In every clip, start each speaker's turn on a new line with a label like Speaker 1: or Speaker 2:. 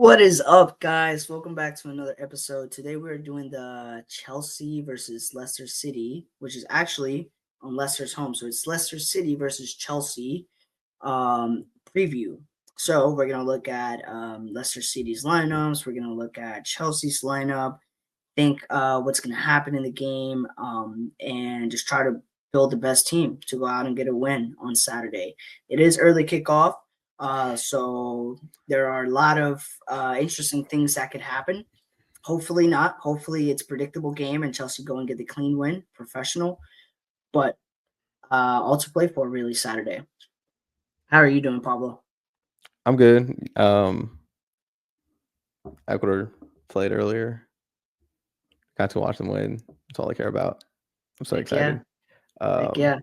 Speaker 1: What is up, guys? Welcome back to another episode. Today we're doing the Chelsea versus Leicester City, which is actually on Leicester's home. So it's Leicester City versus Chelsea preview. So we're going to look at Leicester City's lineups. We're going to look at Chelsea's lineup, think what's going to happen in the game, and just try to build the best team to go out and get a win on Saturday. It is early kickoff. So there are a lot of interesting things that could happen. Hopefully not. Hopefully it's a predictable game and Chelsea go and get the clean win, professional. But all to play for really Saturday. How are you doing, Pablo?
Speaker 2: I'm good. Ecuador played earlier. Got to watch them win. That's all I care about. I'm so excited.
Speaker 1: Yeah.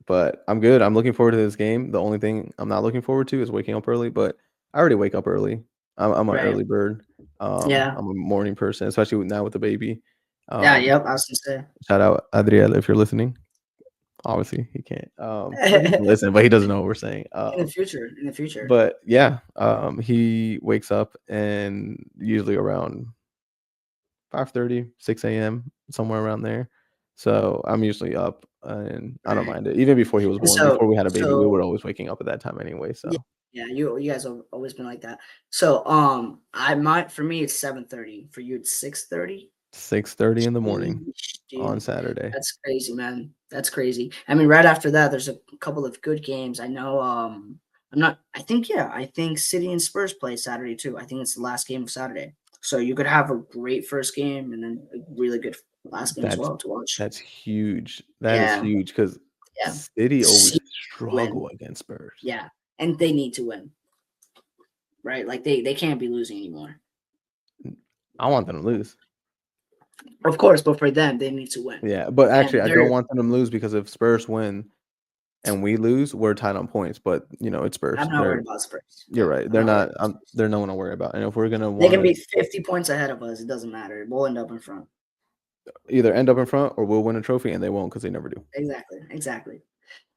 Speaker 2: But I'm good. I'm looking forward to this game. The only thing I'm not looking forward to is waking up early, but I already wake up early. I'm an early bird.
Speaker 1: Yeah.
Speaker 2: I'm a morning person, especially now with the baby.
Speaker 1: I was gonna say.
Speaker 2: Shout out Adriel if you're listening. Obviously he can't. But he can listen, but he doesn't know what we're saying.
Speaker 1: In the future.
Speaker 2: But yeah, he wakes up and usually around 5:30, 6 a.m., somewhere around there. So I'm usually up and I don't mind it. Even before he was born, before we had a baby, we were always waking up at that time anyway. So
Speaker 1: yeah, you guys have always been like that. So for me it's 7:30. For you it's 6:30.
Speaker 2: 6:30 in the morning on Saturday.
Speaker 1: That's crazy, man. That's crazy. I mean, right after that, there's a couple of good games. I know. I think City and Spurs play Saturday too. I think it's the last game of Saturday. So you could have a great first game and then a really good last game as well to watch.
Speaker 2: That's huge. That is huge because City always struggle against Spurs.
Speaker 1: Yeah, and they need to win. Right? Like they can't be losing anymore.
Speaker 2: I want them to lose.
Speaker 1: Of course, but for them, they need to win.
Speaker 2: Yeah, but actually, I don't want them to lose because if Spurs win and we lose, we're tied on points. But it's Spurs.
Speaker 1: I'm not worried about Spurs.
Speaker 2: You're right. They're not. They're no one to worry about. And if we're gonna,
Speaker 1: they can be 50 points ahead of us. It doesn't matter. We'll end up in front.
Speaker 2: Either end up in front or we'll win a trophy, and they won't because they never do.
Speaker 1: Exactly.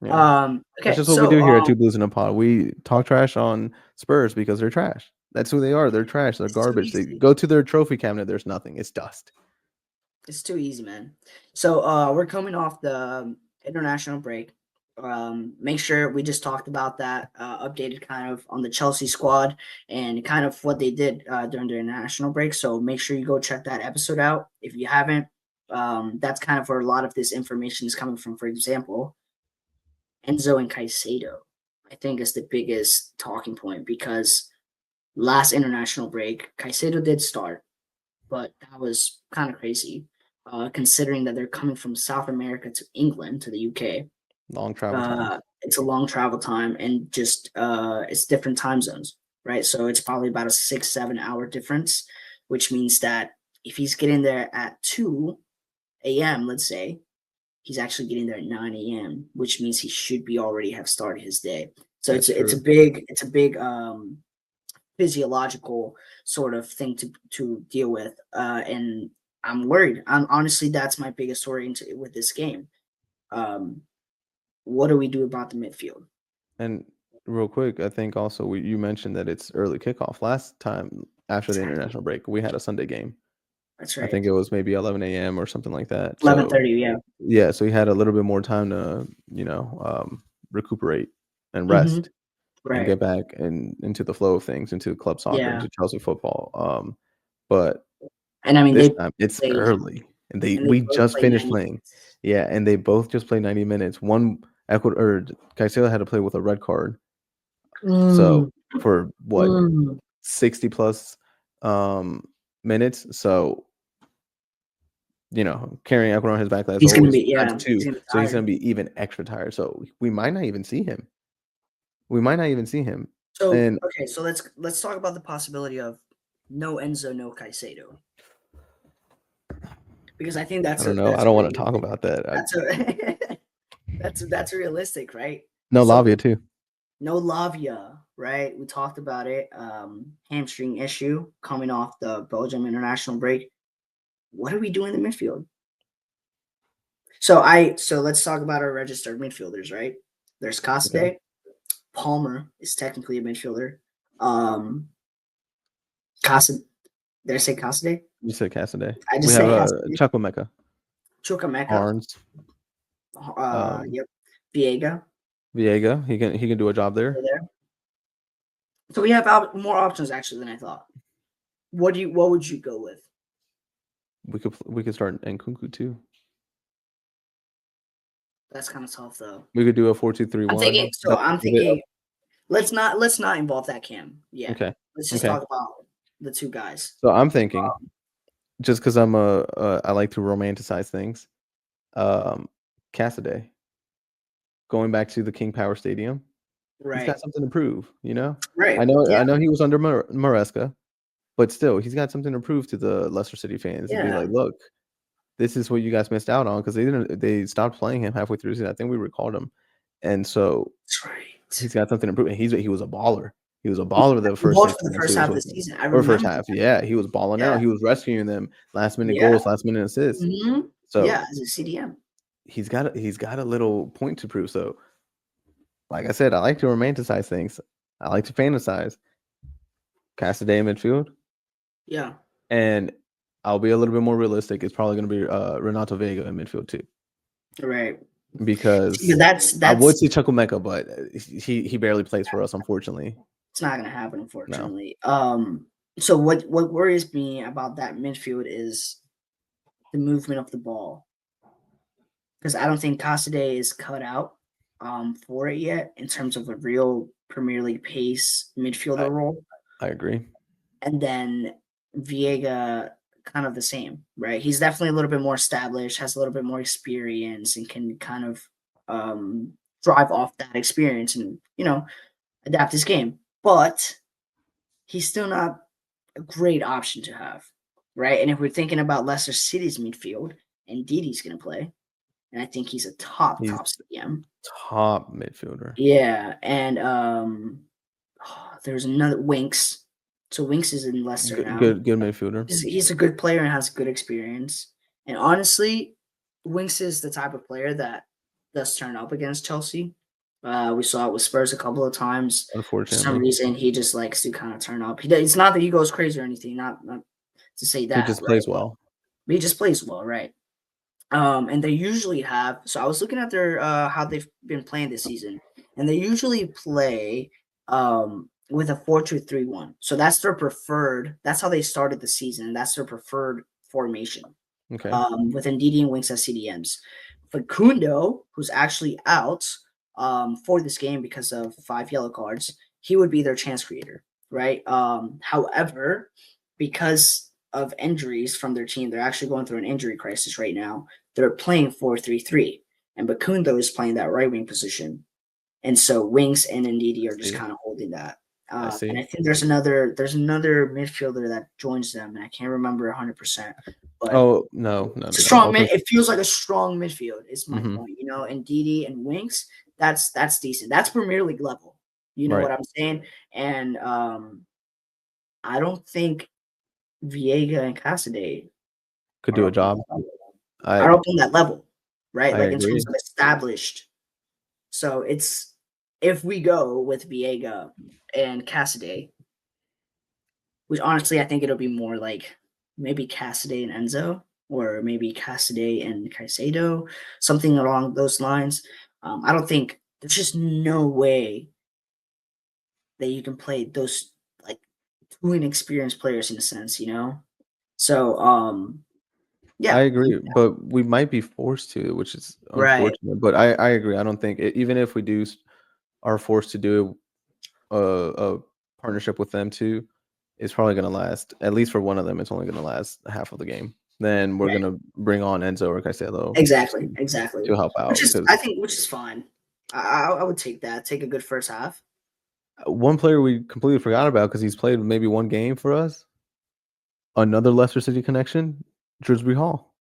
Speaker 2: Yeah.
Speaker 1: Okay,
Speaker 2: that's just what we do here at Two Blues in a Pod. We talk trash on Spurs because they're trash. That's who they are. They're trash. They're garbage. They go to their trophy cabinet. There's nothing. It's dust.
Speaker 1: It's too easy, man. So we're coming off the international break. Make sure we just talked about that, updated kind of on the Chelsea squad and kind of what they did during the international break. So make sure you go check that episode out. If you haven't, that's kind of where a lot of this information is coming from. For example, Enzo and Caicedo, I think, is the biggest talking point because last international break, Caicedo did start, but that was kind of crazy. Considering that they're coming from South America to England, to the UK.
Speaker 2: Long travel time.
Speaker 1: It's a long travel time and just it's different time zones, right? So it's probably about a 6-7 hour difference, which means that if he's getting there at 2 a.m., let's say, he's actually getting there at 9 a.m., which means he should be already have started his day. So it's a big physiological sort of thing to deal with. And I'm worried. Honestly, that's my biggest worry with this game. What do we do about the midfield?
Speaker 2: And real quick, I think also you mentioned that it's early kickoff. Last time after the international break, we had a Sunday game.
Speaker 1: That's right.
Speaker 2: I think it was maybe 11 a.m. or something like that.
Speaker 1: 11:30, yeah.
Speaker 2: Yeah, so he had a little bit more time to, recuperate and rest and get back into the flow of things, into club soccer, into Chelsea football. But
Speaker 1: and I mean,
Speaker 2: this time it's early, and we just finished playing. Yeah, and they both just played 90 minutes. Caicedo had to play with a red card. So for what 60 plus minutes. So carrying Ecuador on his back, that's always times 2. So he's gonna be even extra tired. So we might not even see him.
Speaker 1: So okay, so let's talk about the possibility of no Enzo, no Caicedo. Because I think that's
Speaker 2: I don't know. I don't want to talk about that.
Speaker 1: That's realistic, right?
Speaker 2: No Lavia too.
Speaker 1: No Lavia, right? We talked about it. Hamstring issue coming off the Belgium international break. What are we doing in the midfield? So let's talk about our registered midfielders, right? There's Casadei. Okay. Palmer is technically a midfielder. Casa. Did I say Casadei?
Speaker 2: You said Casadei.
Speaker 1: I just
Speaker 2: We
Speaker 1: say
Speaker 2: have
Speaker 1: Casadei.
Speaker 2: Chukwuemeka.
Speaker 1: Chukwuemeka.
Speaker 2: Arns.
Speaker 1: Yep. Viega.
Speaker 2: He can do a job there.
Speaker 1: So we have more options actually than I thought. What would you go with?
Speaker 2: We could start Nkunku too.
Speaker 1: That's kind of tough though.
Speaker 2: We could do a 4-2-3-1.
Speaker 1: I'm thinking. Let's not involve that cam. Yeah.
Speaker 2: Okay.
Speaker 1: Let's just talk about the two guys.
Speaker 2: So I'm thinking, just because I like to romanticize things. Casadei, going back to the King Power Stadium,
Speaker 1: right?
Speaker 2: He's got something to prove.
Speaker 1: Right.
Speaker 2: I know he was under Maresca, but still, he's got something to prove to the Leicester City fans and be like, look, this is what you guys missed out on because they stopped playing him halfway through the season. I think we recalled him, and so
Speaker 1: that's right.
Speaker 2: He's got something to prove. And he was a baller. He was a baller the first
Speaker 1: half of the season.
Speaker 2: First half, yeah, he was balling out. He was rescuing them, last minute goals, last minute assists.
Speaker 1: Mm-hmm.
Speaker 2: So
Speaker 1: as a CDM,
Speaker 2: he's got a little point to prove. So, like I said, I like to romanticize things. I like to fantasize. Casadei in midfield.
Speaker 1: Yeah,
Speaker 2: and I'll be a little bit more realistic. It's probably going to be Renato Vega in midfield too.
Speaker 1: Right.
Speaker 2: Because
Speaker 1: that's
Speaker 2: I would say Chukwuemeka, but he barely plays for us, unfortunately.
Speaker 1: It's not going to happen, unfortunately. No. So what worries me about that midfield is the movement of the ball, because I don't think Casadei is cut out for it yet in terms of a real Premier League pace midfielder role.
Speaker 2: I agree.
Speaker 1: And then Viega, kind of the same, right? He's definitely a little bit more established, has a little bit more experience, and can kind of drive off that experience and adapt his game. But he's still not a great option to have, right? And if we're thinking about Leicester City's midfield, and Ndidi's going to play, and I think he's a top CDM.
Speaker 2: Top midfielder.
Speaker 1: Yeah, and there's another Winks. So Winks is in Leicester now.
Speaker 2: Good midfielder.
Speaker 1: He's a good player and has good experience. And honestly, Winks is the type of player that does turn up against Chelsea. We saw it with Spurs a couple of times.
Speaker 2: Unfortunately,
Speaker 1: for some reason he just likes to kind of turn up. It's not that he goes crazy or anything. Not to say that.
Speaker 2: He just plays well.
Speaker 1: But he just plays well, right? And they usually have. So I was looking at their how they've been playing this season, and they usually play with a 4-2-3-1. So that's their preferred. That's how they started the season. That's their preferred formation.
Speaker 2: Okay.
Speaker 1: With Ndidi and Winks as CDMs. Facundo, who's actually out for this game because of 5 yellow cards, he would be their chance creator, right? However, because of injuries from their team, they're actually going through an injury crisis right now. They're playing 4-3-3, and Facundo is playing that right wing position, and so Winks and Ndidi are just kind of holding that. And I think there's another midfielder that joins them, and I can't remember 100%. But
Speaker 2: no,
Speaker 1: it's a strong mid. It feels like a strong midfield. Is my point, And Ndidi and Winks, that's decent. That's Premier League level. You know what I'm saying? And I don't think Viega and Casadei
Speaker 2: could do a job.
Speaker 1: Are up on that level, right?
Speaker 2: I
Speaker 1: like
Speaker 2: agree.
Speaker 1: In terms of established. So it's if we go with Viega and Casadei, which honestly I think it'll be more like maybe Casadei and Enzo, or maybe Casadei and Caicedo, something along those lines. I don't think there's just no way that you can play those like two inexperienced players in a sense, So yeah,
Speaker 2: I agree, but we might be forced to, which is unfortunate. But I agree. I don't think even if we are forced to do a partnership with them too, it's probably going to last, at least for one of them, it's only going to last half of the game. Then we're going to bring on Enzo or Caicedo.
Speaker 1: Exactly.
Speaker 2: To help out.
Speaker 1: Which is fine. I would take that. Take a good first half.
Speaker 2: One player we completely forgot about because he's played maybe one game for us. Another Leicester City connection, Drewsbry-Hall.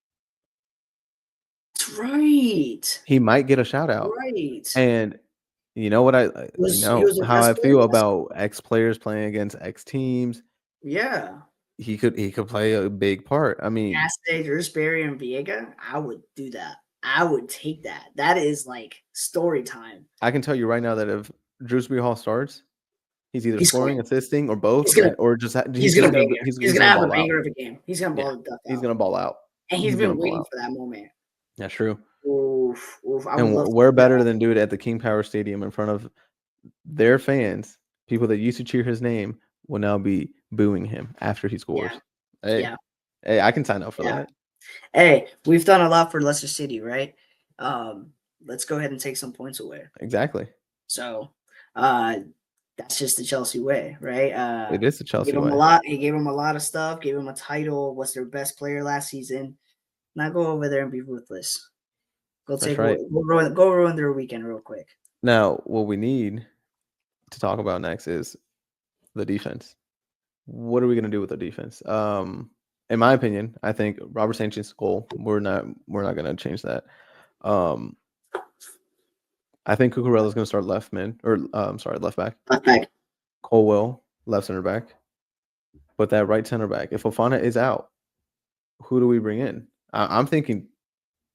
Speaker 1: That's right.
Speaker 2: He might get a shout out.
Speaker 1: Right.
Speaker 2: And you know what how I feel about X players playing against X teams.
Speaker 1: Yeah.
Speaker 2: He could play a big part. I mean,
Speaker 1: Casadei, Drewsbury, and Viega, I would do that. I would take that. That is like story time.
Speaker 2: I can tell you right now that if Drewsbry-Hall starts, He's either scoring, assisting, or both, or just
Speaker 1: he's gonna have a
Speaker 2: ball out.
Speaker 1: banger of a game. He's gonna ball the duck out.
Speaker 2: He's gonna ball out,
Speaker 1: and he's been waiting for that moment.
Speaker 2: That's true.
Speaker 1: Oof.
Speaker 2: And we're better than do it at the King Power Stadium in front of their fans. People that used to cheer his name will now be booing him after he scores. Hey, I can sign up for that.
Speaker 1: Hey, we've done a lot for Leicester City, right? Let's go ahead and take some points away.
Speaker 2: Exactly.
Speaker 1: So, that's just the Chelsea way, right?
Speaker 2: It is the Chelsea way.
Speaker 1: He gave him a lot of stuff. Gave him a title. Was their best player last season. Now go over there and be ruthless. Go ruin their weekend real quick.
Speaker 2: Now, what we need to talk about next is the defense. What are we going to do with the defense? In my opinion, I think Robert Sanchez's goal. We're not going to change that. I think Cucurella's going to start left back.
Speaker 1: Left back.
Speaker 2: Colwell, left center back. But that right center back, if Fofana is out, who do we bring in? I'm thinking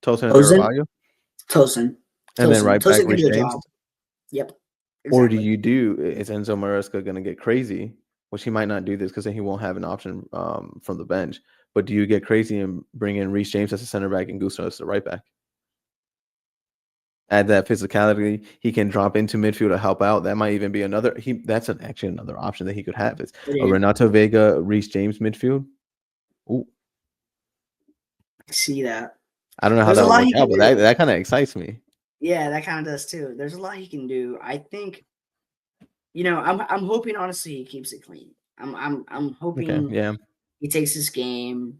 Speaker 2: Tosin.
Speaker 1: Tosin.
Speaker 2: And then right back, Reece James.
Speaker 1: Yep.
Speaker 2: Exactly. Or is Enzo Maresca going to get crazy? Which he might not do this because then he won't have an option from the bench. But do you get crazy and bring in Reece James as a center back and Gusto as the right back? Add that physicality. He can drop into midfield to help out. That might even be another. Actually another option that he could have is a Renato Vega, Reece James midfield. Ooh,
Speaker 1: I see that.
Speaker 2: I don't know how that will work out, but that kind of excites me.
Speaker 1: Yeah, that kind of does too. There's a lot he can do. I think, I'm hoping honestly he keeps it clean. I'm hoping he takes his game,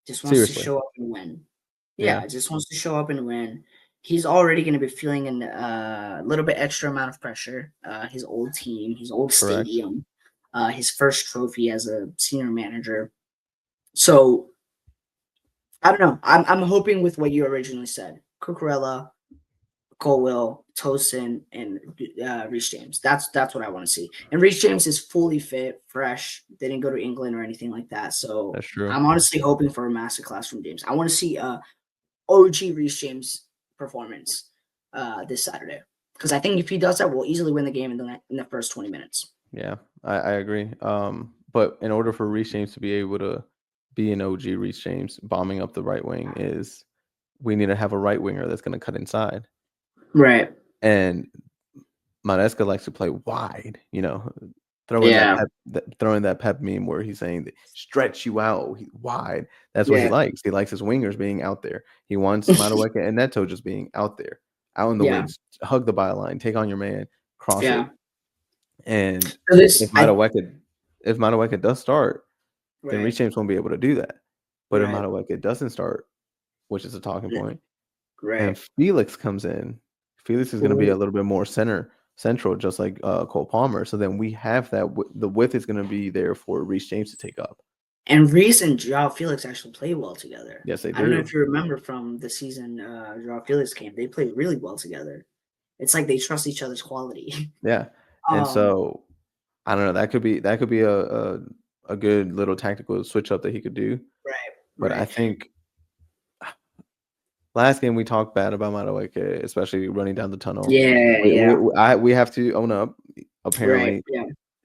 Speaker 1: just wants to show up and win. Yeah, just wants to show up and win. He's already going to be feeling a little bit extra amount of pressure. His old team, his old stadium, his first trophy as a senior manager. So I don't know. I'm hoping with what you originally said, Cucurella, Colwell, Tosin, and Reece James. That's what I want to see. And Reece James is fully fit, fresh. Didn't go to England or anything like that. So
Speaker 2: that's true.
Speaker 1: I'm honestly hoping for a masterclass from James. I want to see OG Reece James performance this Saturday, because I think if he does that, we'll easily win the game in the first 20 minutes.
Speaker 2: Yeah, I agree. But in order for Reece James to be able to be an OG Reece James, bombing up the right wing we need to have a right winger that's going to cut inside.
Speaker 1: Right.
Speaker 2: And Madueke likes to play wide, throwing that pep meme where he's saying that stretch you out wide. That's what he likes. He likes his wingers being out there. He wants Madueke and Neto just being out there, out in the wings, hug the byline, take on your man, cross it. And if Madueke does start, then Reece James won't be able to do that. But if Madueke doesn't start, which is a talking point, and Felix comes in, Felix is going to be a little bit more central, just like Cole Palmer. So then we have that. The width is going to be there for Reece James to take up.
Speaker 1: And Reece and Joao Felix actually play well together.
Speaker 2: Yes, they do.
Speaker 1: I don't know if you remember from the season Joao Felix came. They played really well together. It's like they trust each other's quality.
Speaker 2: Yeah, and so I don't know. That could be a good little tactical switch up that he could do.
Speaker 1: Right.
Speaker 2: But I think last game we talked bad about Madueke, especially running down the tunnel. We have to own up. Apparently,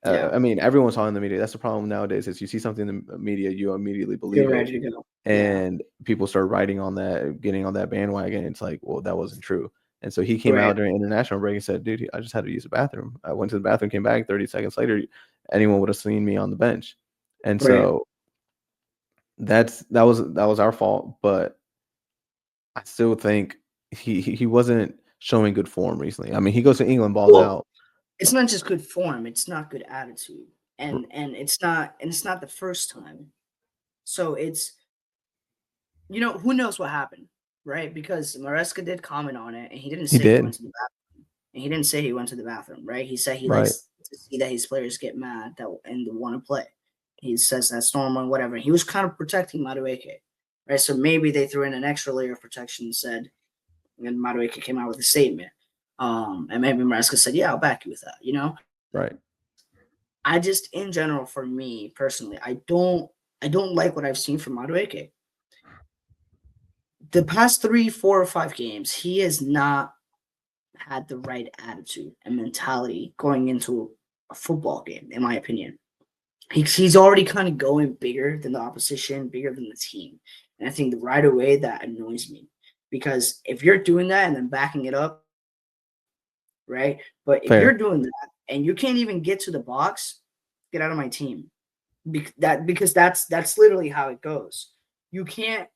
Speaker 2: I mean, everyone's on in the media. That's the problem nowadays. Is you see something in the media, you immediately believe it, and people start writing on that, getting on that bandwagon. It's like, well, that wasn't true. And so he came out during international break and said, "Dude, I just had to use the bathroom. I went to the bathroom, came back. 30 seconds later, anyone would have seen me on the bench." And so that was our fault, but I still think he wasn't showing good form recently. I mean, he goes to England, balls out.
Speaker 1: It's not just good form; it's not good attitude, and it's not the first time. So it's, who knows what happened, right? Because Maresca did comment on it, and he didn't say he went to the bathroom, and he didn't say he went to the bathroom, right? He said he likes to see that his players get mad and want to play. He says that's normal and whatever. He was kind of protecting Madueke. Right, so maybe they threw in an extra layer of protection and Madueke came out with a statement. And maybe Maresca said, "Yeah, I'll back you with that."
Speaker 2: Right.
Speaker 1: I just, in general, for me personally, I don't like what I've seen from Madueke. The past 3, 4, or 5 games, he has not had the right attitude and mentality going into a football game, in my opinion. He's already kind of going bigger than the opposition, bigger than the team. And I think right away that annoys me. Because if you're doing that and then backing it up, right? But if you're doing that and you can't even get to the box, get out of my team. Because that's literally how it goes. You can't.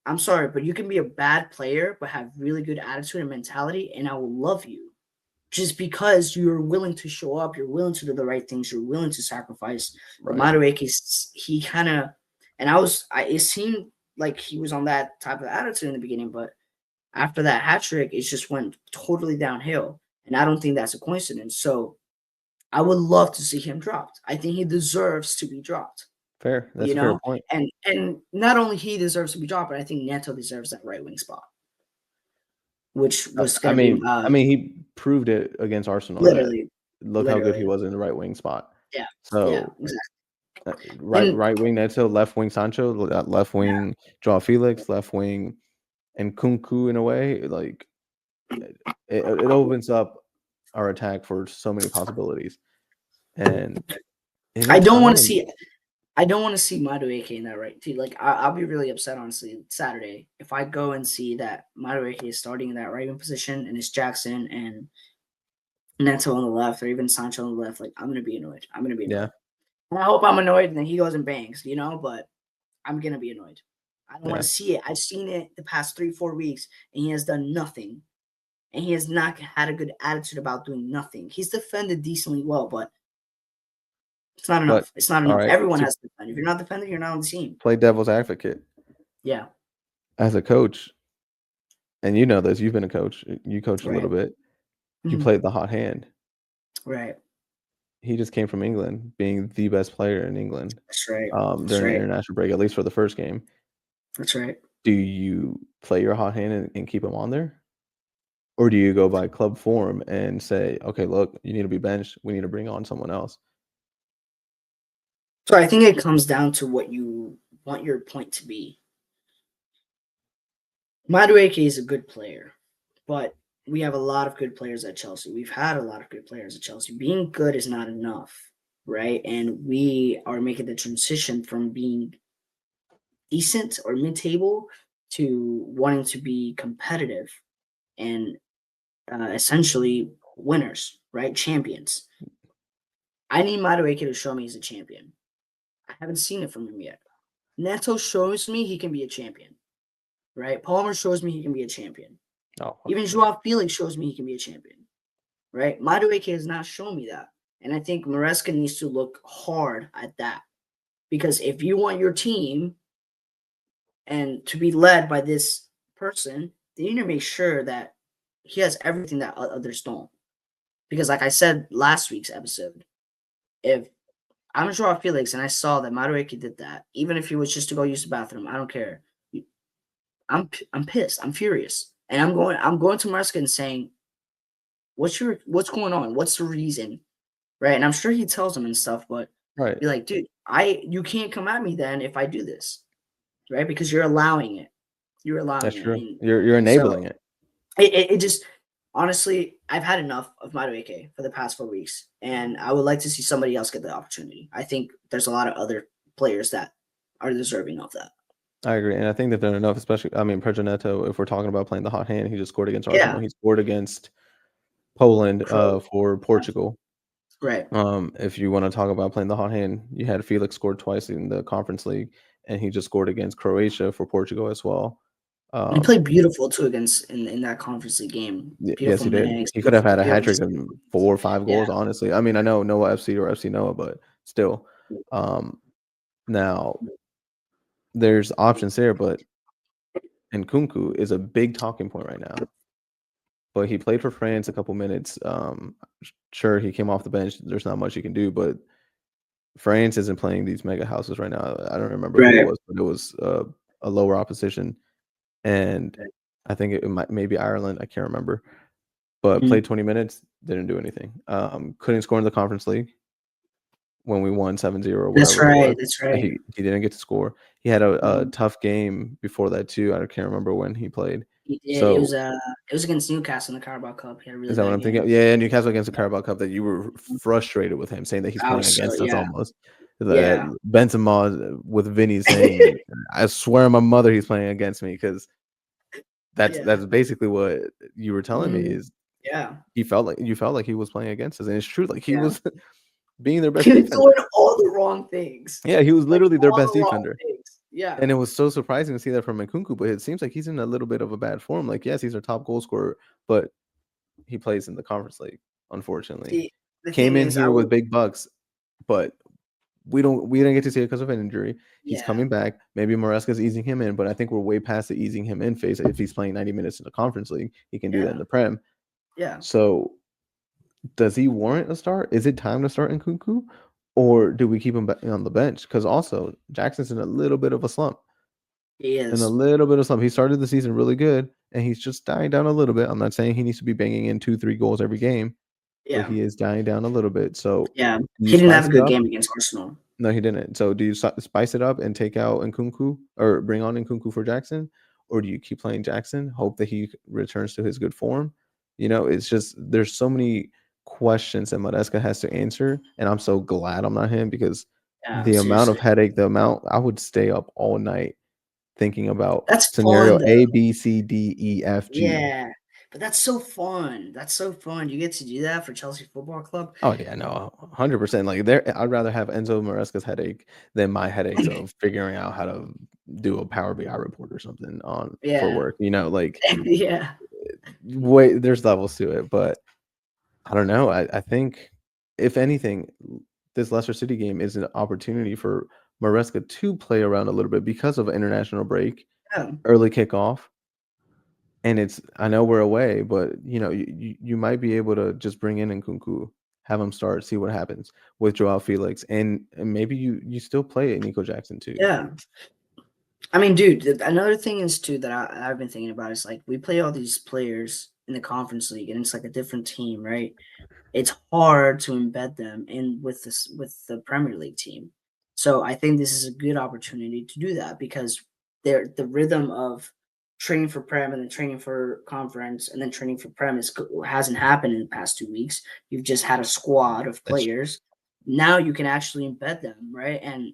Speaker 1: I'm sorry, but you can be a bad player but have really good attitude and mentality, and I will love you. Just because you're willing to show up, you're willing to do the right things, you're willing to sacrifice. But Madueke, he kind of, and it seemed like he was on that type of attitude in the beginning, but after that hat trick, it just went totally downhill. And I don't think that's a coincidence. So I would love to see him dropped. I think he deserves to be dropped.
Speaker 2: Fair. That's a fair point.
Speaker 1: And not only he deserves to be dropped, but I think Neto deserves that right wing spot. Which was going to be.
Speaker 2: I mean, he proved it against Arsenal.
Speaker 1: Literally.
Speaker 2: Look how good he was in the right wing spot.
Speaker 1: Yeah.
Speaker 2: So,
Speaker 1: yeah, exactly.
Speaker 2: Right wing Neto, left wing Sancho, left wing Joao Felix, left wing Nkunku in a way. Like, it opens up our attack for so many possibilities. And
Speaker 1: I don't want to see Madueke in that right team. Like I'll be really upset honestly Saturday if I go and see that Madueke is starting in that right wing position and it's Jackson and Neto on the left or even Sancho on the left. Like I'm gonna be annoyed.
Speaker 2: Yeah.
Speaker 1: And I hope I'm annoyed and then he goes and bangs, but I'm gonna be annoyed. I don't want to see it. I've seen it the past 3-4 weeks and he has done nothing. And he has not had a good attitude about doing nothing. He's defended decently well, but it's not enough. It's not enough. Right, Everyone has to defend. If you're not defending, you're not on the team.
Speaker 2: Play devil's advocate.
Speaker 1: Yeah.
Speaker 2: As a coach, and you know this, you've been a coach. You coached a little bit. You played the hot hand.
Speaker 1: Right.
Speaker 2: He just came from England, being the best player in England.
Speaker 1: That's right.
Speaker 2: During the international break, at least for the first game.
Speaker 1: That's right.
Speaker 2: Do you play your hot hand and keep him on there? Or do you go by club form and say, okay, look, you need to be benched. We need to bring on someone else?
Speaker 1: So I think it comes down to what you want your point to be. Madueke is a good player, but we have a lot of good players at Chelsea. We've had a lot of good players at Chelsea. Being good is not enough, right? And we are making the transition from being decent or mid-table to wanting to be competitive and essentially winners, right? Champions. I need Madueke to show me he's a champion. I haven't seen it from him yet. Neto shows me he can be a champion, right? Palmer shows me he can be a champion.
Speaker 2: Oh,
Speaker 1: even Joao Felix shows me he can be a champion, right? Madueke has not shown me that. And I think Maresca needs to look hard at that. Because if you want your team and to be led by this person, then you need to make sure that he has everything that others don't. Because like I said last week's episode, if I'm Joao Felix and I saw that Madueke did that, even if he was just to go use the bathroom, I don't care. I'm pissed. I'm furious. And I'm going to Maresca and saying, what's going on? What's the reason? Right. And I'm sure he tells him and stuff, but be like, dude, you can't come at me then if I do this. Right? Because you're allowing it. You're allowing
Speaker 2: That's
Speaker 1: it.
Speaker 2: True. You're enabling it.
Speaker 1: It just honestly, I've had enough of Madueke for the past 4 weeks. And I would like to see somebody else get the opportunity. I think there's a lot of other players that are deserving of that.
Speaker 2: I agree. And I think that they're enough, especially, Pedro Neto, if we're talking about playing the hot hand, he just scored against Arsenal. He scored against Poland for Portugal.
Speaker 1: Right.
Speaker 2: If you want to talk about playing the hot hand, you had Felix scored twice in the Conference League, and he just scored against Croatia for Portugal as well.
Speaker 1: He played beautiful too against in that Conference League game.
Speaker 2: Yes, he did. He could have had a hat trick and 4 or 5 goals. Honestly, I mean, I know Noah FC or FC Noah, but still, now there's options there, but Nkunku is a big talking point right now. But he played for France a couple minutes. Sure, he came off the bench. There's not much you can do, but France isn't playing these mega houses right now. I don't remember who it was, but it was a lower opposition. And I think it might maybe Ireland. I can't remember. But played 20 minutes, didn't do anything. Couldn't score in the Conference League when we won 7-0 or whatever.
Speaker 1: That's right. That's right.
Speaker 2: He didn't get to score. He had a tough game before that too. I can't remember when he played.
Speaker 1: He did.
Speaker 2: So
Speaker 1: It was against Newcastle in the Carabao Cup. He had a really
Speaker 2: is that what
Speaker 1: bad
Speaker 2: I'm
Speaker 1: game.
Speaker 2: thinking? Yeah, Newcastle against the Carabao Cup that you were frustrated with him saying that he's
Speaker 1: I
Speaker 2: playing
Speaker 1: was so
Speaker 2: against us
Speaker 1: yeah.
Speaker 2: almost.
Speaker 1: Yeah.
Speaker 2: Benzema with Vinny saying, "I swear on my mother he's playing against me," because
Speaker 1: Yeah.
Speaker 2: that's basically what you were telling me
Speaker 1: Mhm.
Speaker 2: is
Speaker 1: Yeah.
Speaker 2: you felt like he was playing against us, and it's true. Like he
Speaker 1: Yeah.
Speaker 2: was being their
Speaker 1: He
Speaker 2: best
Speaker 1: was doing
Speaker 2: defender.
Speaker 1: all the wrong things.
Speaker 2: Yeah, he was
Speaker 1: Like,
Speaker 2: literally their
Speaker 1: all
Speaker 2: best
Speaker 1: the wrong
Speaker 2: defender.
Speaker 1: things. Yeah.
Speaker 2: And it was so surprising to see that from Nkunku, but it seems like he's in a little bit of a bad form. Like, yes, he's our top goal scorer, but he plays in the Conference League, unfortunately.
Speaker 1: See, the
Speaker 2: Came
Speaker 1: thing
Speaker 2: in
Speaker 1: is, I
Speaker 2: here with
Speaker 1: would
Speaker 2: big bucks, but we didn't get to see it because of an injury. He's
Speaker 1: yeah.
Speaker 2: coming back. Maybe Maresca's easing him in, but I think we're way past the easing him in phase. If he's playing 90 minutes in the Conference League, he can do that in
Speaker 1: Yeah.
Speaker 2: the Prem.
Speaker 1: Yeah.
Speaker 2: So does he warrant a start? Is it time to start Nkunku? Or do we keep him on the bench? Because also Jackson's in a little bit of a slump.
Speaker 1: He
Speaker 2: In a
Speaker 1: is.
Speaker 2: little bit of slump. He started the season really good, and he's just dying down a little bit. I'm not saying he needs to be banging in 2, 3 goals every game, but
Speaker 1: Yeah.
Speaker 2: he is dying down a little bit. So
Speaker 1: Yeah.
Speaker 2: do you
Speaker 1: He didn't have
Speaker 2: spice
Speaker 1: a
Speaker 2: it
Speaker 1: good
Speaker 2: up?
Speaker 1: game against Arsenal.
Speaker 2: No, he didn't. So do you spice it up and take out Nkunku or bring on Nkunku for Jackson? Or do you keep playing Jackson, hope that he returns to his good form? It's just there's so many questions that Maresca has to answer, and I'm so glad I'm not him because
Speaker 1: Yeah,
Speaker 2: the amount of
Speaker 1: seriously.
Speaker 2: headache, the amount I would stay up all night thinking about
Speaker 1: That's
Speaker 2: scenario
Speaker 1: fun, though.
Speaker 2: A, B, C, D, E, F, G.
Speaker 1: Yeah. But that's so fun. That's so fun. You get to do that for Chelsea Football Club.
Speaker 2: Oh yeah, no, 100%. Like there, I'd rather have Enzo Maresca's headache than my headaches of figuring out how to do a Power BI report or something on for
Speaker 1: Yeah.
Speaker 2: work. Like
Speaker 1: Yeah.
Speaker 2: wait, there's levels to it, but I don't know. I think if anything, this Leicester City game is an opportunity for Maresca to play around a little bit because of an international break,
Speaker 1: Yeah.
Speaker 2: early kickoff. And I know we're away, but you might be able to just bring in Nkunku, have him start, see what happens with Joao Felix, and maybe you still play Nico Jackson too.
Speaker 1: Yeah. I mean, dude, another thing is too that I've been thinking about is like we play all these players in the Conference League, and it's like a different team, right? It's hard to embed them in with the Premier League team. So I think this is a good opportunity to do that because the rhythm of training for Prem and then training for Conference and then training for Prem hasn't happened in the past 2 weeks. You've just had a squad of
Speaker 2: That's
Speaker 1: players. Now you can actually embed them, right? And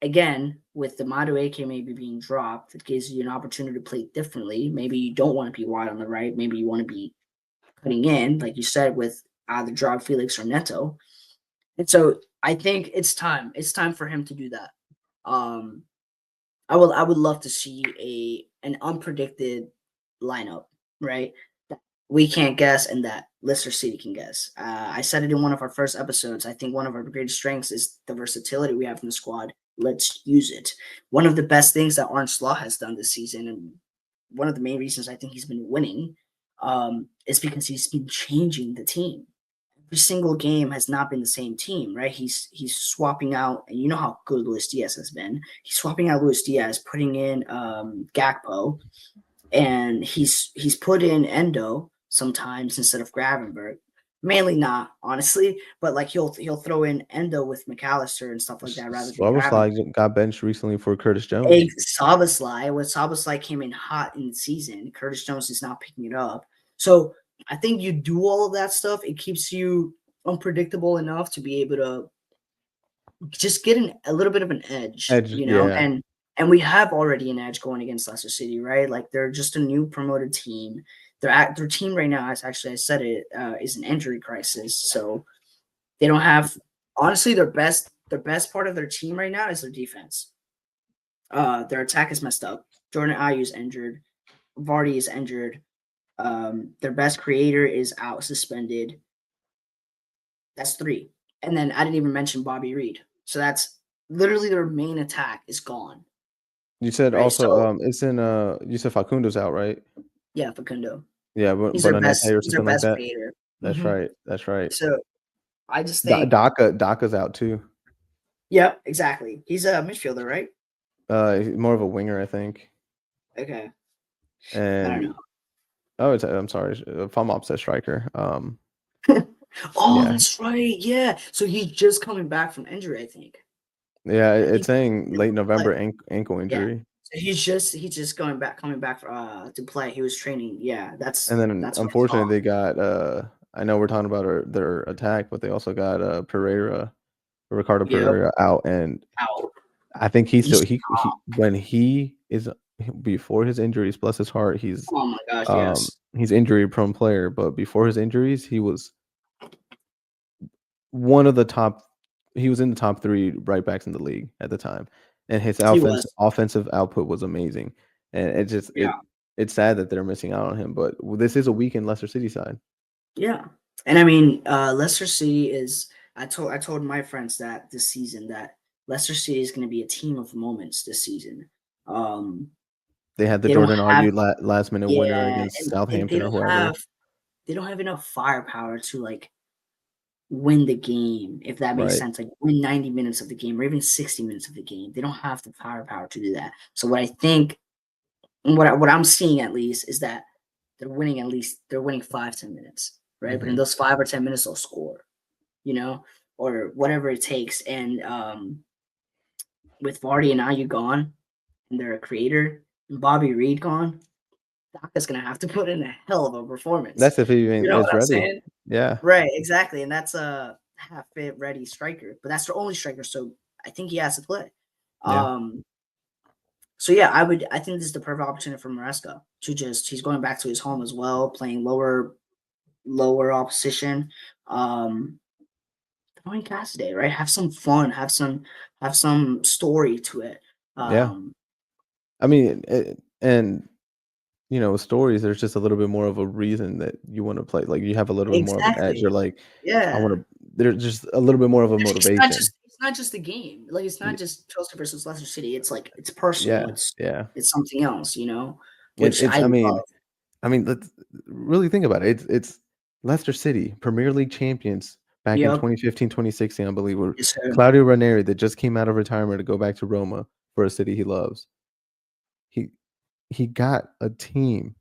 Speaker 1: again, with the Madueke maybe being dropped, it gives you an opportunity to play differently. Maybe you don't want to be wide on the right. Maybe you want to be putting in, like you said, with either drop Felix or Neto. And so I think it's time. It's time for him to do that. Um, I would love to see an unpredicted lineup, right? That we can't guess and that Leicester City can guess. I said it in one of our first episodes. I think one of our greatest strengths is the versatility we have in the squad. Let's use it. One of the best things that Arne Slot has done this season, and one of the main reasons I think he's been winning, is because he's been changing the team. Every single game has not been the same team, right? He's swapping out, and you know how good Luis Diaz has been. He's swapping out Luis Diaz, putting in Gakpo, and he's put in Endo sometimes instead of Gravenberg. Mainly not, honestly, but like he'll throw in Endo with McAllister and stuff like that rather than Gravenberg.
Speaker 2: Slide got benched recently for Curtis Jones.
Speaker 1: Szoboszlai, when Szoboszlai came in hot in the season, Curtis Jones is now picking it up. So I think you do all of that stuff. It keeps you unpredictable enough to be able to just get a little bit of an edge,
Speaker 2: Edge, yeah.
Speaker 1: And we have already an edge going against Leicester City, right? Like they're just a new promoted team. Their team right now, as actually I said it, is an injury crisis. So they don't have honestly their best part of their team right now is their defense. Their attack is messed up. Jordan Ayew is injured. Vardy is injured. Their best creator is out suspended. That's 3. And then I didn't even mention Bobby Reed. So that's literally their main attack is gone.
Speaker 2: You said
Speaker 1: Right.
Speaker 2: also
Speaker 1: So
Speaker 2: it's in you said Facundo's out, right?
Speaker 1: yeah, Facundo.
Speaker 2: Yeah,
Speaker 1: He's their
Speaker 2: Bonanete
Speaker 1: best
Speaker 2: or
Speaker 1: he's their
Speaker 2: something like
Speaker 1: best
Speaker 2: that.
Speaker 1: creator.
Speaker 2: That's
Speaker 1: Mhm.
Speaker 2: right. That's right.
Speaker 1: So I just think
Speaker 2: Daka's out too.
Speaker 1: yep, exactly. He's a midfielder, right?
Speaker 2: He's more of a winger, I think.
Speaker 1: Okay. I don't
Speaker 2: And
Speaker 1: know.
Speaker 2: I'm sorry, Famop says striker.
Speaker 1: Oh,
Speaker 2: Yeah,
Speaker 1: that's right. Yeah. So he's just coming back from injury, I think.
Speaker 2: yeah.
Speaker 1: I think
Speaker 2: It's
Speaker 1: he's
Speaker 2: saying
Speaker 1: able
Speaker 2: late
Speaker 1: to play.
Speaker 2: November ankle
Speaker 1: Yeah.
Speaker 2: injury.
Speaker 1: He's just coming back to play. He was training. Yeah,
Speaker 2: And then
Speaker 1: that's what I saw.
Speaker 2: unfortunately they got I know we're talking about their attack, but they also got Ricardo
Speaker 1: Yep,
Speaker 2: Pereira out, and
Speaker 1: out.
Speaker 2: I think he's
Speaker 1: He's
Speaker 2: still he when he is before his injuries, bless his heart,
Speaker 1: oh my gosh, yes.
Speaker 2: he's injury prone player, but before his injuries, he was one of the top he was in the top 3 right backs in the league at the time, and his
Speaker 1: He was.
Speaker 2: offensive output was amazing, and
Speaker 1: Yeah,
Speaker 2: it's sad that they're missing out on him, but this is a weakened Leicester City side.
Speaker 1: yeah. And I mean, Leicester City is. I told my friends that this season that Leicester City is going to be a team of moments this season. Um,
Speaker 2: They had the
Speaker 1: they don't
Speaker 2: Jordan
Speaker 1: have
Speaker 2: Ayew last minute winner
Speaker 1: yeah,
Speaker 2: against
Speaker 1: and
Speaker 2: Southampton or whoever.
Speaker 1: they don't have enough firepower to like win the game, if that makes
Speaker 2: Right.
Speaker 1: sense. Like win 90 minutes of the game or even 60 minutes of the game. They don't have the firepower to do that. So what I think, and what I'm seeing at least, is that they're winning 5-10 minutes, right? But in
Speaker 2: Mhm.
Speaker 1: those 5 or 10 minutes, they'll score, or whatever it takes. And with Vardy and Ayu gone, and they're a creator, and Bobby Reed gone, Daka's gonna have to put in a hell of a performance.
Speaker 2: That's if he
Speaker 1: You
Speaker 2: even
Speaker 1: know what
Speaker 2: is
Speaker 1: I'm
Speaker 2: ready.
Speaker 1: saying?
Speaker 2: Yeah.
Speaker 1: Right, exactly, and that's a half fit ready striker, but that's their only striker, so I think he has to play.
Speaker 2: Yeah.
Speaker 1: Um, so yeah, I think this is the perfect opportunity for Maresca to just he's going back to his home as well, playing lower opposition. Um, throwing Casadei, right? Have some fun, have some story to it.
Speaker 2: Yeah.
Speaker 1: Um,
Speaker 2: I mean, and with stories, there's just a little bit more of a reason that you wanna play. Like, you have a little bit more of an edge.
Speaker 1: exactly.
Speaker 2: You're like, I
Speaker 1: Yeah.
Speaker 2: wanna there's just a little bit more of a motivation.
Speaker 1: It's not just the game. Like it's not
Speaker 2: Y
Speaker 1: just Chelsea versus Leicester City. It's like it's personal.
Speaker 2: yeah, yeah.
Speaker 1: It's something else, which
Speaker 2: It's
Speaker 1: I love.
Speaker 2: I mean, let's really think about it. It's Leicester City, Premier League champions back in
Speaker 1: Yep.
Speaker 2: 2015, 2016, I believe, were
Speaker 1: Yes, sir.
Speaker 2: Claudio Ranieri that just came out of retirement to go back to Roma for a city he loves. He he got a team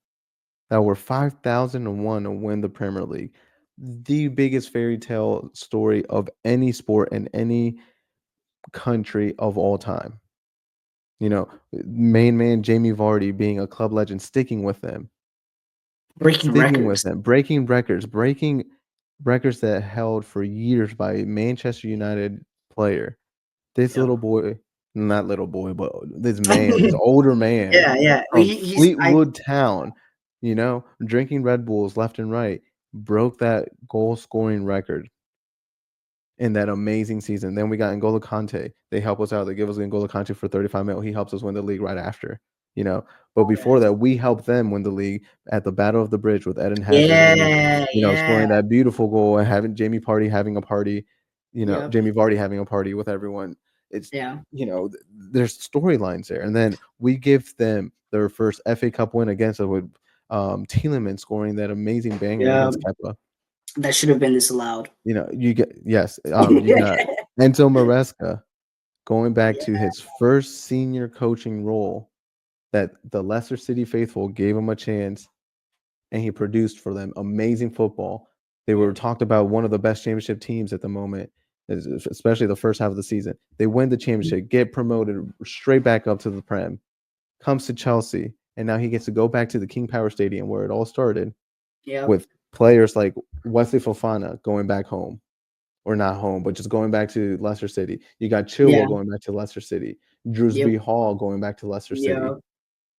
Speaker 2: that were 5,001 to win the Premier League. The biggest fairy tale story of any sport in any country of all time. Main man Jamie Vardy being a club legend,
Speaker 1: Breaking
Speaker 2: sticking with
Speaker 1: records.
Speaker 2: them, breaking records that held for years by a Manchester United player. This
Speaker 1: Yep.
Speaker 2: little boy, not little boy, but this older man
Speaker 1: Yeah, yeah.
Speaker 2: from
Speaker 1: He's I
Speaker 2: Fleetwood Town, drinking Red Bulls left and right, broke that goal scoring record in that amazing season. Then we got N'Golo Kante. They help us out. They give us N'Golo Kante for 35 mil. He helps us win the league right after, you know. But before
Speaker 1: yes.
Speaker 2: that, we helped them win the league at the Battle of the Bridge with Eden Hazard and him,
Speaker 1: Yeah, yeah.
Speaker 2: scoring that beautiful goal and having having a party,
Speaker 1: Yep.
Speaker 2: Jamie Vardy having a party with everyone. It's
Speaker 1: Yeah.
Speaker 2: there's storylines there. And then we give them their first FA Cup win against us with Tielemans scoring that amazing banger
Speaker 1: Yeah.
Speaker 2: against Kepa.
Speaker 1: That should have been disallowed.
Speaker 2: You get yes, you got
Speaker 1: Yeah.
Speaker 2: Enzo Maresca going back to his first senior coaching role that the Leicester City faithful gave him a chance, and he produced for them amazing football. They were
Speaker 1: Yep.
Speaker 2: talked about one of the best championship teams at the moment, especially the first half of the season. They win the championship, get promoted straight back up to the Prem, comes to Chelsea, and now he gets to go back to the King Power Stadium where it all started
Speaker 1: Yep.
Speaker 2: with players like Wesley Fofana going back home. Or not home, but just going back to Leicester City. You got
Speaker 1: Yeah.
Speaker 2: Chilwell going back to Leicester City,
Speaker 1: Yep.
Speaker 2: Drewsbry-Hall going back to Leicester City.
Speaker 1: Yep.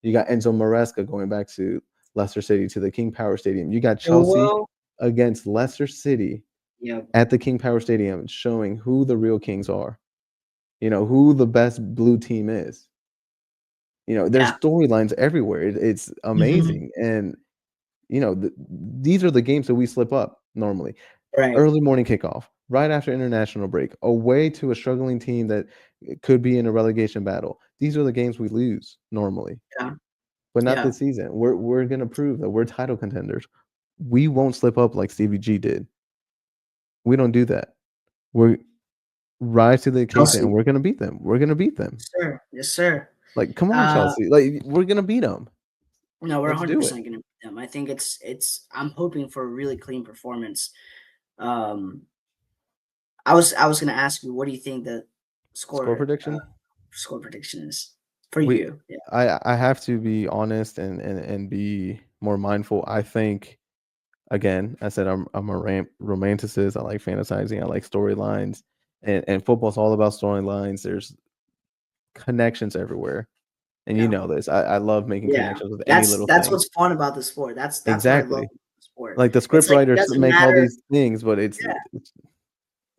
Speaker 2: You got Enzo Maresca going back to Leicester City to the King Power Stadium. You got Chelsea
Speaker 1: Chilwell.
Speaker 2: against Leicester City
Speaker 1: Yep.
Speaker 2: at the King Power Stadium, showing who the real kings are. Who the best blue team is. There's
Speaker 1: Yeah.
Speaker 2: storylines everywhere. It's
Speaker 1: Mhm.
Speaker 2: amazing, and these are the games that we slip up normally.
Speaker 1: Right.
Speaker 2: Early morning kickoff, right after international break, away to a struggling team that could be in a relegation battle. These are the games we lose normally,
Speaker 1: Yeah.
Speaker 2: but not
Speaker 1: Yeah.
Speaker 2: this season. We're gonna prove that we're title contenders. We won't slip up like Stevie G did. We don't do that. We rise to the occasion and
Speaker 1: Chelsea.
Speaker 2: we're gonna beat them. We're gonna beat them.
Speaker 1: Yes, sir. Yes, sir.
Speaker 2: Like, come on,
Speaker 1: Uh,
Speaker 2: Chelsea. Like, we're gonna beat them.
Speaker 1: no, we're
Speaker 2: Let's do it.
Speaker 1: 100% gonna beat them. I think I'm hoping for a really clean performance. Um, I was gonna ask you, what do you think the
Speaker 2: Score
Speaker 1: score
Speaker 2: prediction?
Speaker 1: score prediction is? for
Speaker 2: We
Speaker 1: you. Yeah.
Speaker 2: I have to be honest and be more mindful. I think again, I said I'm a romanticist. I like fantasizing. I like storylines, and football's all about storylines. There's connections everywhere, and you
Speaker 1: Yeah.
Speaker 2: know this. I love making
Speaker 1: Yeah.
Speaker 2: connections with any
Speaker 1: That's
Speaker 2: little
Speaker 1: that's
Speaker 2: thing.
Speaker 1: what's fun about the sport. That's what I love
Speaker 2: Exactly.
Speaker 1: about the sport.
Speaker 2: Like the
Speaker 1: It's
Speaker 2: script
Speaker 1: like it
Speaker 2: writers
Speaker 1: doesn't
Speaker 2: make all
Speaker 1: matter.
Speaker 2: these things, but
Speaker 1: Yeah.
Speaker 2: it's
Speaker 1: It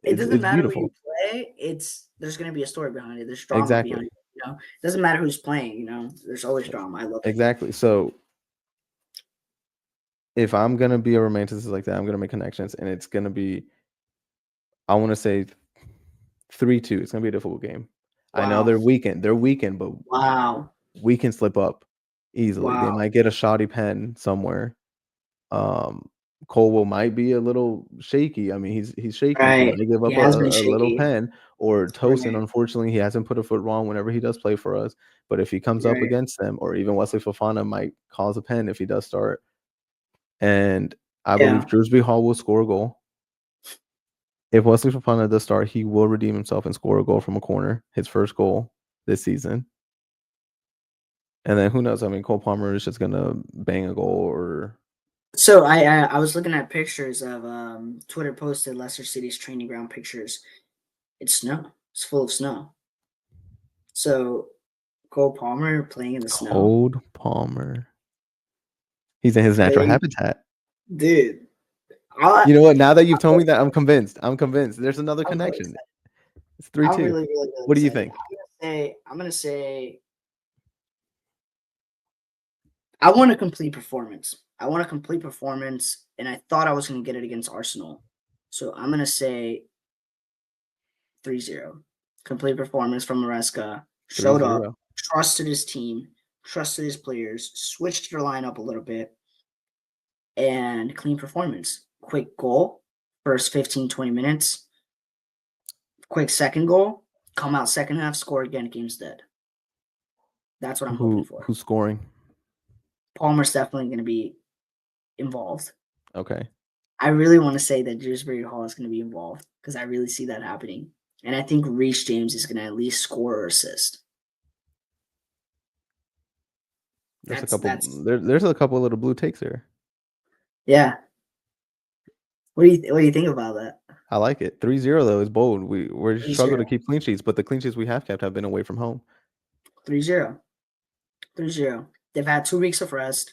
Speaker 2: it's
Speaker 1: doesn't
Speaker 2: it's
Speaker 1: matter who you
Speaker 2: beautiful.
Speaker 1: play. There's gonna be a story behind it. There's drama behind
Speaker 2: Exactly.
Speaker 1: it. It doesn't matter who's playing. There's always drama. I love it.
Speaker 2: Exactly. So if I'm gonna be a romanticist like that, I'm gonna make connections, and it's gonna be I want to say 3-2. It's gonna be a difficult game. I know
Speaker 1: Wow.
Speaker 2: they're weakened, but
Speaker 1: Wow.
Speaker 2: we can slip up easily. They
Speaker 1: Wow.
Speaker 2: might get a shoddy pen somewhere. Um, Colwell might be a little shaky. I mean, he's shaky. He
Speaker 1: Right.
Speaker 2: might give
Speaker 1: He
Speaker 2: up
Speaker 1: has been
Speaker 2: a little
Speaker 1: shaky.
Speaker 2: pen, or Tosin.
Speaker 1: Right.
Speaker 2: Unfortunately, he hasn't put a foot wrong whenever he does play for us. But if he comes up
Speaker 1: Right.
Speaker 2: against them, or even Wesley Fofana might cause a pen if he does start. And I believe
Speaker 1: Yeah.
Speaker 2: Drewsbry-Hall will score a goal. If Wesley Fofana does start, he will redeem himself and score a goal from a corner, his first goal this season. And then who knows? I mean, Cole Palmer is just gonna bang a goal or
Speaker 1: So I was looking at pictures of Twitter posted Leicester City's training ground pictures. It's snow. It's full of snow. So Cole Palmer playing in the snow.
Speaker 2: Cold Palmer. He's in his natural
Speaker 1: Playing,
Speaker 2: habitat.
Speaker 1: dude. I,
Speaker 2: You know what? Now that you've
Speaker 1: I'm
Speaker 2: told
Speaker 1: really,
Speaker 2: me that, I'm convinced. I'm convinced. There's another
Speaker 1: I'm really
Speaker 2: connection.
Speaker 1: excited.
Speaker 2: It's
Speaker 1: I'm
Speaker 2: 3-2.
Speaker 1: really, really, really
Speaker 2: What do you
Speaker 1: excited.
Speaker 2: think?
Speaker 1: I'm gonna say I want a complete performance. I want a complete performance, and I thought I was gonna get it against Arsenal. So I'm gonna say 3-0. Complete performance from Maresca. Showed up,
Speaker 2: 3-0.
Speaker 1: trusted his team, trusted his players, switched their lineup a little bit, and clean performance. Quick goal, first 15, 20 minutes. Quick second goal, come out second half, score again, game's dead. That's what I'm hoping for.
Speaker 2: Who's scoring?
Speaker 1: Palmer's definitely going to be involved.
Speaker 2: Okay.
Speaker 1: I really want to say that Drewsbury-Hall is going to be involved because I really see that happening. And I think Reece James is going to at least score or assist.
Speaker 2: There's a
Speaker 1: That's
Speaker 2: couple
Speaker 1: that's
Speaker 2: there's a couple little blue takes there.
Speaker 1: yeah. What do you think about that?
Speaker 2: I like it. 3-0 though is bold. We're struggle
Speaker 1: 3-0.
Speaker 2: to keep clean sheets, but the clean sheets we have kept have been away from home.
Speaker 1: 3-0. 3-0. They've had 2 weeks of rest.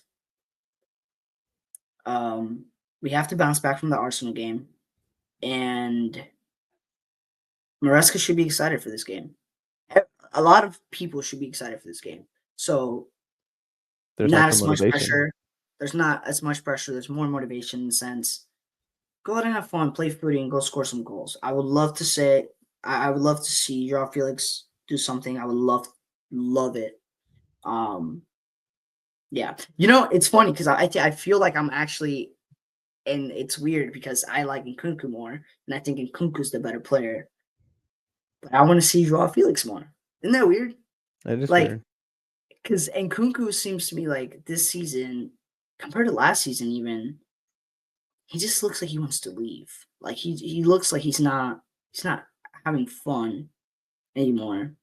Speaker 1: We have to bounce back from the Arsenal game, and Maresca should be excited for this game. A lot of people should be excited for this game. So
Speaker 2: There's
Speaker 1: not
Speaker 2: extra
Speaker 1: as much
Speaker 2: motivation.
Speaker 1: pressure. There's not as much pressure. There's more motivation in the sense. Go out and have fun, play footy, and go score some goals. I would love to say. I would love to see Joao Felix do something. I would love it. Yeah. It's funny because I feel like I'm actually, and it's weird because I like Nkunku more, and I think Nkunku's the better player. But I want to see Joao Felix more. Isn't that weird?
Speaker 2: That is
Speaker 1: Like,
Speaker 2: weird.
Speaker 1: because Nkunku seems to me like this season, compared to last season, even he just looks like he wants to leave. Like he looks like he's not having fun anymore.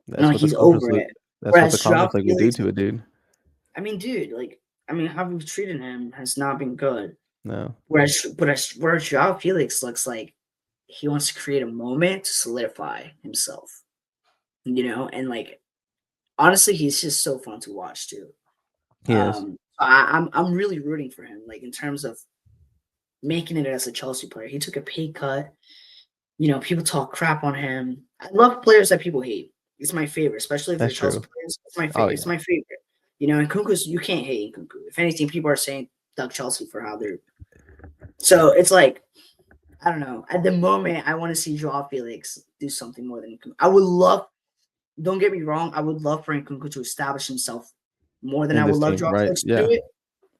Speaker 2: That's what the
Speaker 1: He's
Speaker 2: conference
Speaker 1: over
Speaker 2: league
Speaker 1: it.
Speaker 2: that's what the
Speaker 1: Whereas Joao
Speaker 2: conference league will do
Speaker 1: Felix,
Speaker 2: to a dude.
Speaker 1: I mean, dude, how we've treated him has not been good.
Speaker 2: No.
Speaker 1: Whereas Joao Felix looks like he wants to create a moment to solidify himself. And honestly, he's just so fun to watch too.
Speaker 2: He is.
Speaker 1: I'm really rooting for him, like in terms of making it as a Chelsea player. He took a pay cut. People talk crap on him. I love players that people hate. It's my favorite, especially if they're
Speaker 2: That's
Speaker 1: Chelsea
Speaker 2: true.
Speaker 1: players. It's my
Speaker 2: Oh
Speaker 1: favorite. It's
Speaker 2: yeah.
Speaker 1: my favorite. And Nkunku's, you can't hate Nkunku. If anything, people are saying Doug Chelsea for how they're. So it's like, I don't know. At the moment, I want to see Joao Felix do something more than Nkunku. I would love. Don't get me wrong. I would love for Nkunku to establish himself more than
Speaker 2: In
Speaker 1: I would
Speaker 2: this
Speaker 1: love
Speaker 2: team,
Speaker 1: Joao
Speaker 2: right?
Speaker 1: Felix to do
Speaker 2: Yeah.
Speaker 1: it.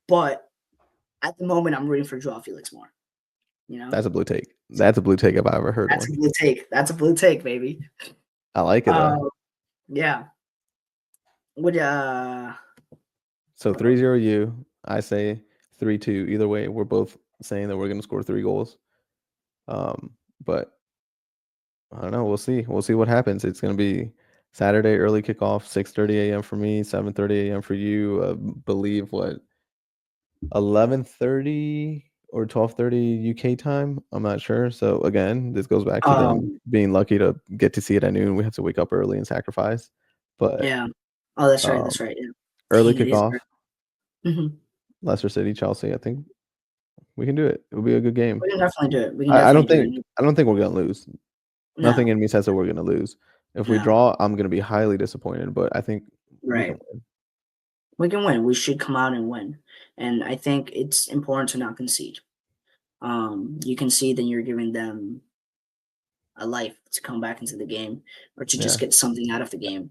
Speaker 1: But at the moment, I'm rooting for Joao Felix more.
Speaker 2: That's a blue take. That's a blue take if I ever heard
Speaker 1: That's a
Speaker 2: one.
Speaker 1: blue take. That's a blue take, baby.
Speaker 2: I like it though.
Speaker 1: Yeah. Would
Speaker 2: So 3-0 you. I say 3-2. Either way, we're both saying that we're gonna score 3 goals. But I don't know. We'll see. We'll see what happens. It's gonna be Saturday early kickoff, 6:30 a.m. for me, 7:30 a.m. for you. Believe what 11:30 or 12:30 UK time. I'm not sure. So again, this goes back to them being lucky to get to see it at noon. We have to wake up early and sacrifice. But
Speaker 1: yeah. Oh, that's right. That's right. Yeah.
Speaker 2: Early
Speaker 1: Dang, it is
Speaker 2: kickoff, Leicester City, Chelsea. I think we can do it. It'll be a good game.
Speaker 1: We can definitely do it. We can
Speaker 2: I
Speaker 1: definitely
Speaker 2: don't
Speaker 1: do it.
Speaker 2: I don't think we're gonna lose. Nothing
Speaker 1: No,
Speaker 2: in me says that we're gonna lose. If we
Speaker 1: no.
Speaker 2: draw, I'm gonna be highly disappointed. But I think we can
Speaker 1: Right.
Speaker 2: win.
Speaker 1: We can win. We should come out and win. And I think it's important to not concede. You concede, then you're giving them a life to come back into the game or to just
Speaker 2: Yeah.
Speaker 1: get something out of the game.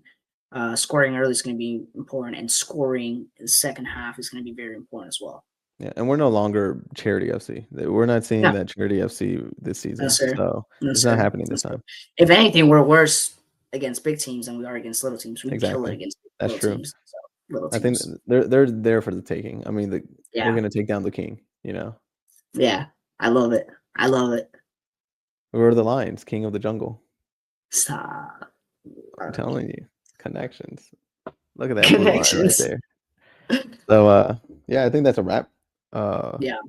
Speaker 1: Scoring early is going to be important, and scoring in the second half is going to be very important as well.
Speaker 2: Yeah, and we're no longer Charity FC. We're not seeing
Speaker 1: Yeah,
Speaker 2: that Charity FC this season.
Speaker 1: no, sir.
Speaker 2: So
Speaker 1: No,
Speaker 2: it's not
Speaker 1: sir.
Speaker 2: happening
Speaker 1: No,
Speaker 2: this
Speaker 1: sir.
Speaker 2: time.
Speaker 1: If anything, we're worse against big teams than we are against little teams. We kill it
Speaker 2: Exactly.
Speaker 1: against
Speaker 2: That's
Speaker 1: little
Speaker 2: true.
Speaker 1: teams. So, little
Speaker 2: I think
Speaker 1: teams.
Speaker 2: they're there for the taking. I mean, we're
Speaker 1: Yeah.
Speaker 2: gonna take down the king.
Speaker 1: Yeah. I love it. I love it.
Speaker 2: We're the Lions, king of the jungle.
Speaker 1: Stop.
Speaker 2: I'm telling you, connections. Look at that blue line right
Speaker 1: Connections.
Speaker 2: there. So yeah, I think that's a wrap.
Speaker 1: Yeah.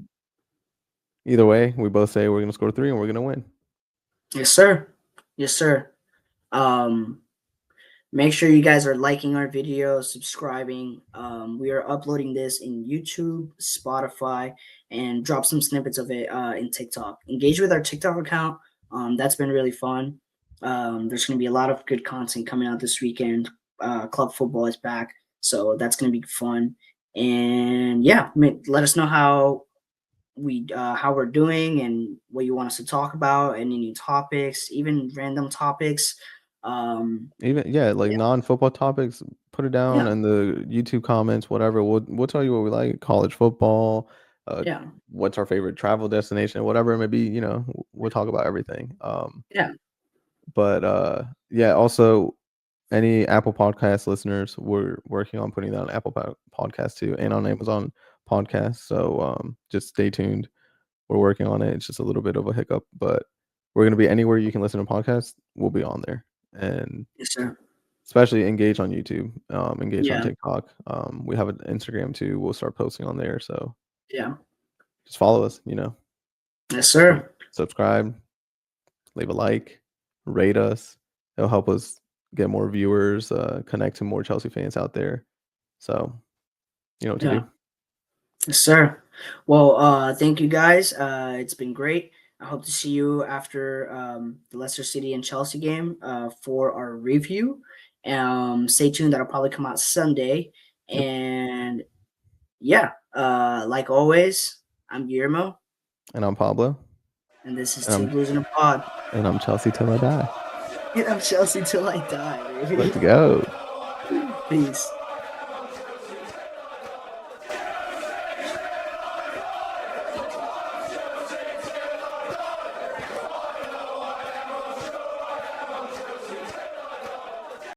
Speaker 2: Either way, we both say we're gonna score 3 and we're gonna win.
Speaker 1: Yes, sir. Yes, sir. Make sure you guys are liking our videos, subscribing. We are uploading this in YouTube, Spotify, and drop some snippets of it in TikTok. Engage with our TikTok account. That's been really fun. There's going to be a lot of good content coming out this weekend. Club football is back, so that's going to be fun. And yeah, let us know how we're doing and what you want us to talk about, any new topics, even random topics.
Speaker 2: Even non-football topics, put it down
Speaker 1: Yeah,
Speaker 2: in the YouTube comments, whatever. We'll tell you what we like, college football,
Speaker 1: yeah,
Speaker 2: what's our favorite travel destination, whatever it may be, we'll talk about everything.
Speaker 1: yeah.
Speaker 2: But yeah, also any Apple Podcast listeners, we're working on putting that on Apple Podcast too and on Amazon Podcast. So just stay tuned. We're working on it. It's just a little bit of a hiccup, but we're going to be anywhere you can listen to podcasts. We'll be on there. And
Speaker 1: Yes, sir.
Speaker 2: especially engage on YouTube, engage on
Speaker 1: Yeah,
Speaker 2: TikTok. We have an Instagram too. We'll start posting on there. So
Speaker 1: yeah.
Speaker 2: just follow us,
Speaker 1: Yes, sir.
Speaker 2: subscribe, leave a like, rate us. It'll help us get more viewers, connect to more Chelsea fans out there. So you know what to do.
Speaker 1: Yes, sir. Well, thank you guys. It's been great. I hope to see you after the Leicester City and Chelsea game for our review. Stay tuned. That'll probably come out Sunday.
Speaker 2: Yep.
Speaker 1: And yeah, like always, I'm Guillermo.
Speaker 2: And I'm Pablo.
Speaker 1: And this is Two Blues in a Pod.
Speaker 2: And I'm Chelsea till I die.
Speaker 1: And I'm Chelsea till I die, baby.
Speaker 2: Let's go.
Speaker 1: Peace.